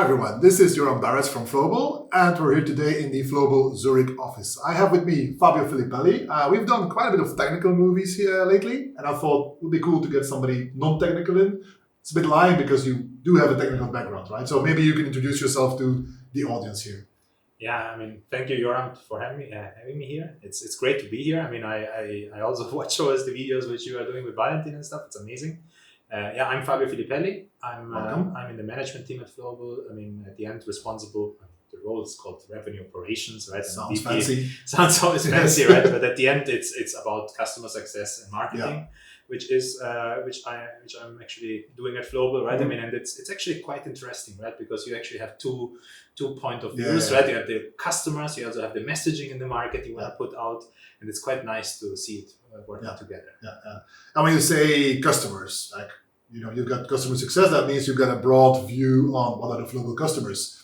Hi everyone, this is Joram Barrez from Flowable, and we're here today in the Flowable Zurich office. I have with me Fabio Filippelli. We've done quite a bit of technical movies here lately, and I thought it would be cool to get somebody non-technical in. It's a bit lying because you do have a technical background, right? So maybe you can introduce yourself to the audience here. Yeah, thank you, Joram, for having me here. It's great to be here. I also watch always the videos which you are doing with Valentin and stuff. It's amazing. I'm Fabio Filippelli. I'm in the management team at Flowable. At the end, responsible. The role is called revenue operations, right? Sounds fancy. Sounds always fancy, right? But at the end, it's about customer success and marketing, which I'm actually doing at Flowable, right? Mm-hmm. And it's actually quite interesting, right? Because you actually have two point of views, right? You have the customers, you also have the messaging in the market you want to put out, and it's quite nice to see it working together. And when you say customers, like you've got customer success, that means you've got a broad view on what are the Flowable customers.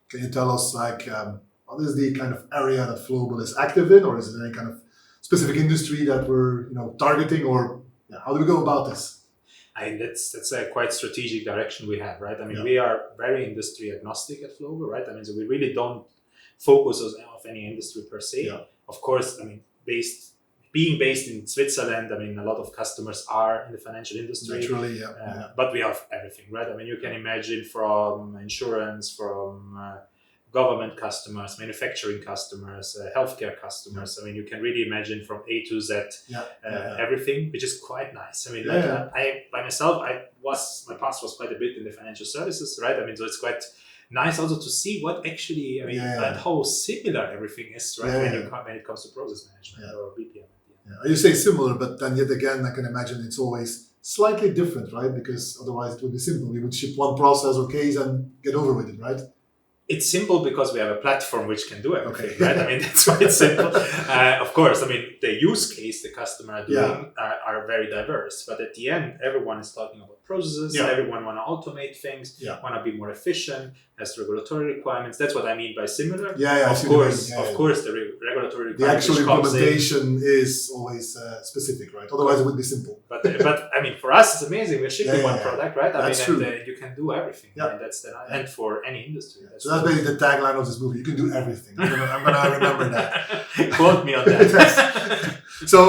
Can you tell us what is the kind of area that Flowable is active in, or is it any kind of specific industry that we're targeting, or how do we go about this? That's a quite strategic direction we have, right? We are very industry agnostic at Flowable, right? So we really don't focus on any industry per se. Yeah. Of course, being based in Switzerland, a lot of customers are in the financial industry. Naturally, but we have everything, right? You can imagine from insurance, from government customers, manufacturing customers, healthcare customers. You can really imagine from A to Z everything, which is quite nice. I by myself, my past was quite a bit in the financial services, right? So it's quite nice also to see what actually, and how similar everything is, right? When it comes to process management or BPM. You say similar, but then yet again, I can imagine it's always slightly different, right? Because otherwise it would be simple. We would ship one process or case and get over with it, right? It's simple because we have a platform which can do everything, right? That's why it's simple. Of course, the use case the customer are doing are very diverse. But at the end, everyone is talking about processes. Everyone want to automate things, want to be more efficient, has regulatory requirements. That's what I mean by similar. Of course, the regulatory requirements. The actual implementation is always specific, right? Otherwise, it would be simple. But for us, it's amazing. We're shipping one product, right? That's true. And you can do everything. And for any industry. So that's basically the tagline of this movie. You can do everything. I'm gonna remember that. Quote me on that. So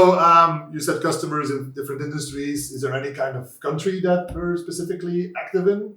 you said customers in different industries. Is there any kind of country that we're specifically active in?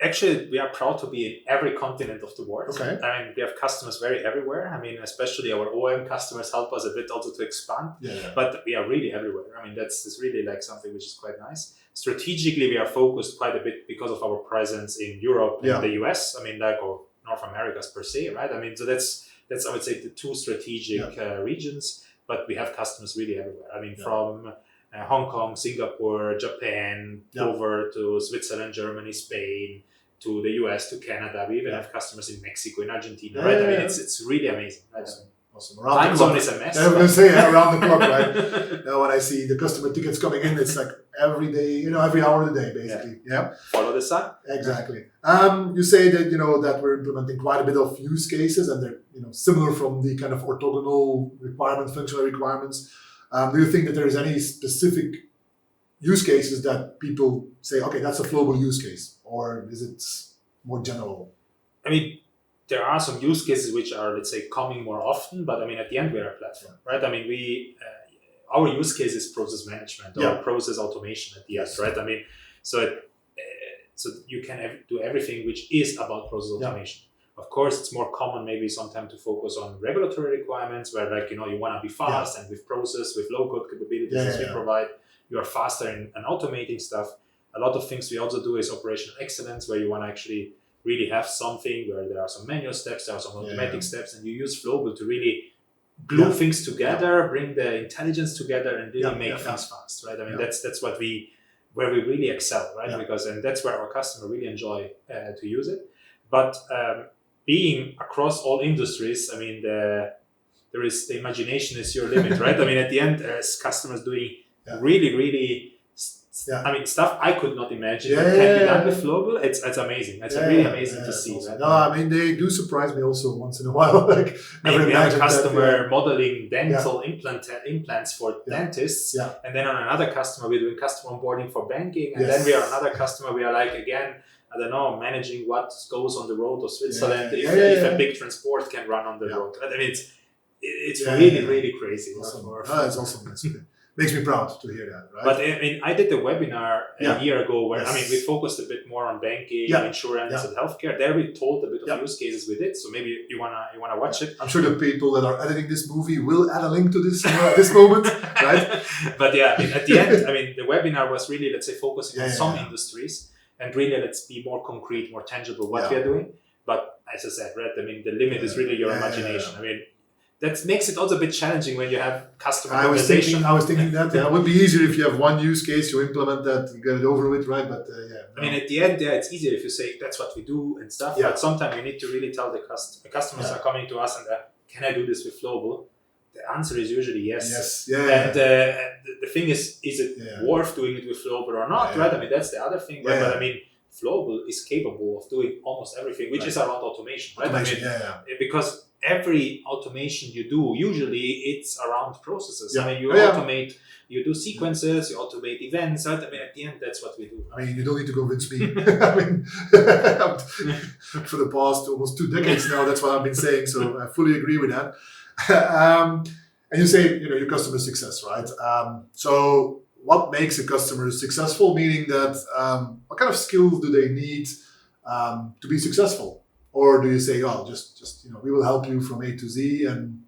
Actually, we are proud to be in every continent of the world. Okay. We have customers very everywhere. Especially our OEM customers help us a bit also to expand. But we are really everywhere. That's really like something which is quite nice. Strategically, we are focused quite a bit because of our presence in Europe and the US. Or North America per se, right? So that's I would say the two strategic regions. But we have customers really everywhere. From Hong Kong, Singapore, Japan, over to Switzerland, Germany, Spain, to the US, to Canada. We even have customers in Mexico, in Argentina, right? It's really amazing. Right? Awesome. Time zone is a mess. I was going to say around the clock, right? When I see the customer tickets coming in, it's like every day, every hour of the day, basically. Follow the sun. Exactly. You say that that we're implementing quite a bit of use cases, and they're similar from the kind of orthogonal requirements, functional requirements. Do you think that there is any specific use cases that people say, okay, that's a Flowable use case, or is it more general? There are some use cases which are, let's say, coming more often, but at the end, we're a platform, right? Our use case is process management or process automation at the end, right? So you can do everything which is about process automation. Of course, it's more common maybe sometimes to focus on regulatory requirements where you want to be fast and with process, with low-code capabilities as we provide, you are faster in automating stuff. A lot of things we also do is operational excellence where you want to actually really have something where there are some manual steps, there are some automatic steps, and you use Flowable to really glue things together, bring the intelligence together, and really make things fast, right? That's where we really excel, right? And that's where our customer really enjoy to use it. But being across all industries, the imagination is your limit, right? At the end, there's customers doing really stuff I could not imagine that can be done with Flowable. It's amazing. It's really amazing to see. Awesome. Right? They do surprise me also once in a while. We have a customer modeling dental implants for dentists, and then on another customer we're doing customer onboarding for banking, and then we are another customer. We are I don't know, managing what goes on the road of Switzerland if a big transport can run on the road. I mean, it's really crazy. Awesome. That's awesome. That's okay. Makes me proud to hear that, right? But I mean, I did a webinar a year ago where I mean we focused a bit more on banking, insurance, and healthcare. There we told a bit of use cases with it. So maybe you wanna watch it. I'm sure the people that are editing this movie will add a link to this this moment, right? But yeah, at the end, I mean, the webinar was really, let's say, focusing on some industries and really let's be more concrete, more tangible what we are doing. But as I said, right? I mean, the limit is really your imagination. I mean. That makes it also a bit challenging when you have customer conversation. I was thinking that it would be easier if you have one use case, you implement that, you get it over with, right? But I mean, at the end, it's easier if you say that's what we do and stuff. But sometimes you need to really tell the customers are coming to us and can I do this with Flowable? The answer is usually yes. And the thing is it worth doing it with Flowable or not? Right? I mean, that's the other thing. Right? But I mean, Flowable is capable of doing almost everything, which is around automation. Right? Because every automation you do, usually it's around processes. I mean, you automate, you do sequences, you automate events. Right? I mean, at the end, that's what we do. I mean, you don't need to convince me. I mean, for the past almost 2 decades now, that's what I've been saying. So I fully agree with that. And you say, your customer success, right? So what makes a customer successful? Meaning that what kind of skills do they need to be successful? Or do you say, just we will help you from A to Z, and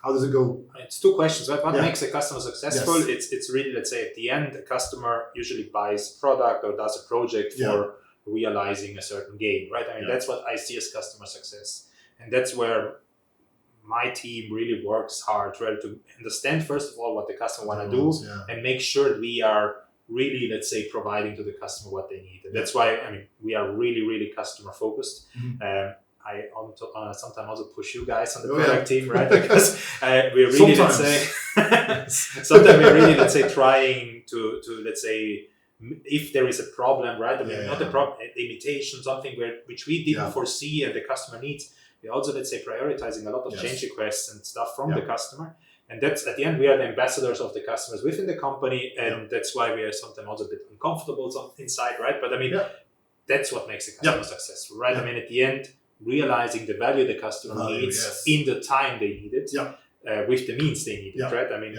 how does it go? It's 2 questions, right? What makes a customer successful? It's really, let's say, at the end, a customer usually buys a product or does a project for realizing a certain gain, right? I mean, that's what I see as customer success, and that's where my team really works hard, right? To understand first of all what the customer want to do, and make sure we are really, let's say, providing to the customer what they need. And that's why, I mean, we are really, really customer focused. I sometimes also push you guys on the product team, right? Because we're really, let's say, sometimes we're really, let's say, trying to let's say, if there is a problem, right? I mean, not a problem, a limitation, something which we didn't foresee and the customer needs. We're also, let's say, prioritizing a lot of change requests and stuff from the customer. And that's, at the end, we are the ambassadors of the customers within the company, and that's why we are sometimes also a bit uncomfortable inside, right? But I mean, that's what makes a customer successful, right? I mean, at the end, realizing the value the customer needs in the time they need it, with the means they need it, right? I mean,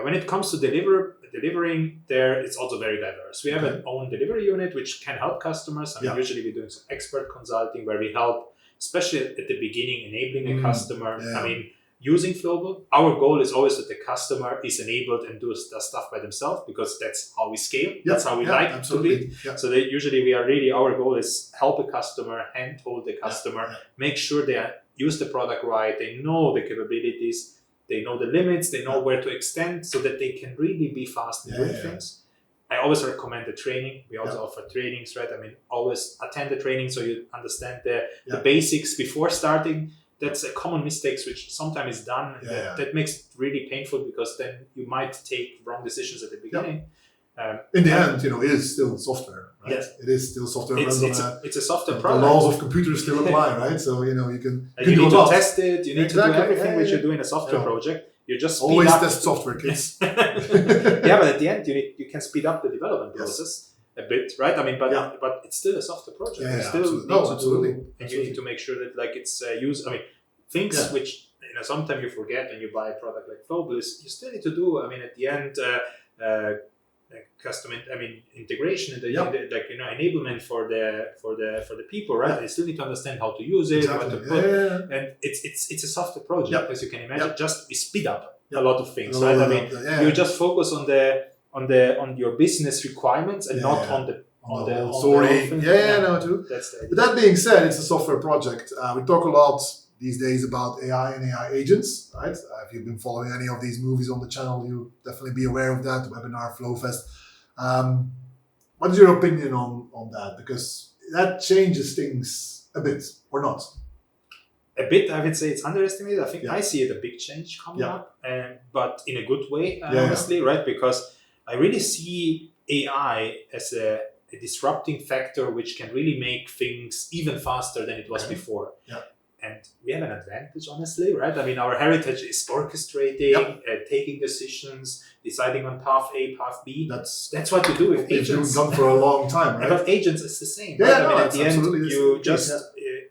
when it comes to delivering there, it's also very diverse. We have an own delivery unit which can help customers. I mean, usually we're doing some expert consulting where we help, especially at the beginning, enabling a customer. I mean, using Flowable, our goal is always that the customer is enabled and does stuff by themselves, because that's how we scale. That's how we like to be. So that usually our goal is help a customer, handhold the customer, make sure they use the product right, they know the capabilities, they know the limits, they know where to extend, so that they can really be fast in doing things. I always recommend the training. We also offer trainings, right? I mean, always attend the training so you understand the basics before starting. That's a common mistake which sometimes is done. That makes it really painful, because then you might take wrong decisions at the beginning. In the end, it is still software, right? It is still software. It's a software product. The laws of computers still apply, right? So, you can you need to test it. You need to do everything which you do in a software project. You just speed always up. Test software, kids. But at the end, you can speed up the development process a bit, right? I mean, but it's still a software project. You still absolutely. And you need to make sure that it's used. I mean, things which sometimes you forget when you buy a product like Flowable is you still need to do. I mean, at the end, custom. Integration and enablement for the people, right? They still need to understand how to use it, what to put, and it's a software project, as you can imagine. Just we speed up a lot of things, right? I mean, you just focus on your business requirements and not on the story. No, too. That's the idea. But that being said, it's a software project. We talk a lot these days about AI and AI agents, right? If you've been following any of these movies on the channel, you'll definitely be aware of that, webinar, Flowfest. What is your opinion on that? Because that changes things a bit, or not? A bit, I would say it's underestimated. I think I see it a big change coming up, but in a good way, honestly, right? Because I really see AI as a disrupting factor which can really make things even faster than it was before. And we have an advantage, honestly, right? I mean, our heritage is orchestrating, taking decisions, deciding on path A, path B. That's what you do with agents. It's done for a long time, right? And with agents, it's the same. Yeah, right? no, I mean, at it's the end, absolutely you just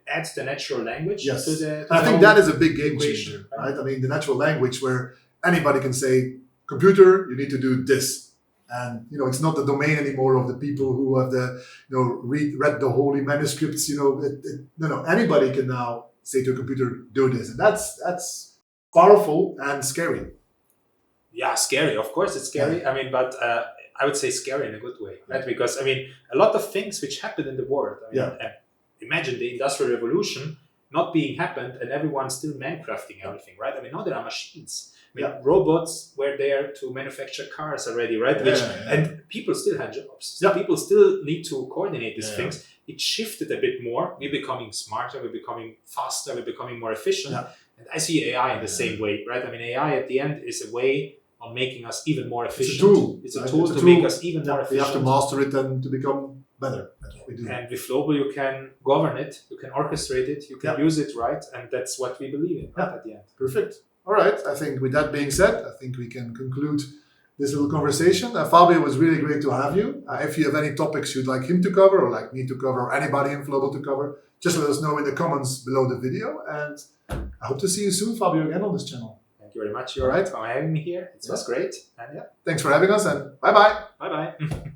add the natural language to the. I think that is a big game equation, changer, right? I mean, the natural language where anybody can say, "Computer, you need to do this," and it's not the domain anymore of the people who have the read the holy manuscripts. No, anybody can now say to a computer, "Do this," and that's powerful and scary. Yeah, scary. Of course, it's scary. I mean, but I would say scary in a good way, right? Because I mean, a lot of things which happen in the world. I mean, imagine the Industrial Revolution not being happened and everyone still mancrafting everything, right? I mean, now there are machines. I mean, robots were there to manufacture cars already, right? And people still had jobs. So people still need to coordinate these things. It shifted a bit more. We're becoming smarter. We're becoming faster. We're becoming more efficient. And I see AI in the same way, right? I mean, AI at the end is a way on making us even more efficient. It's a tool to make us even more efficient. You have to master it and to become better. That's what we do. And with Flowable, you can govern it, you can orchestrate it, you can use it, right? And that's what we believe in at the end. Perfect. All right. I think with that being said, I think we can conclude this little conversation. Fabio, it was really great to have you. If you have any topics you'd like him to cover or like me to cover or anybody in Flowable to cover, just let us know in the comments below the video. And I hope to see you soon, Fabio, again on this channel. Thank you very much, Joram, for having me here. It was great. And thanks for having us and bye-bye. Bye-bye.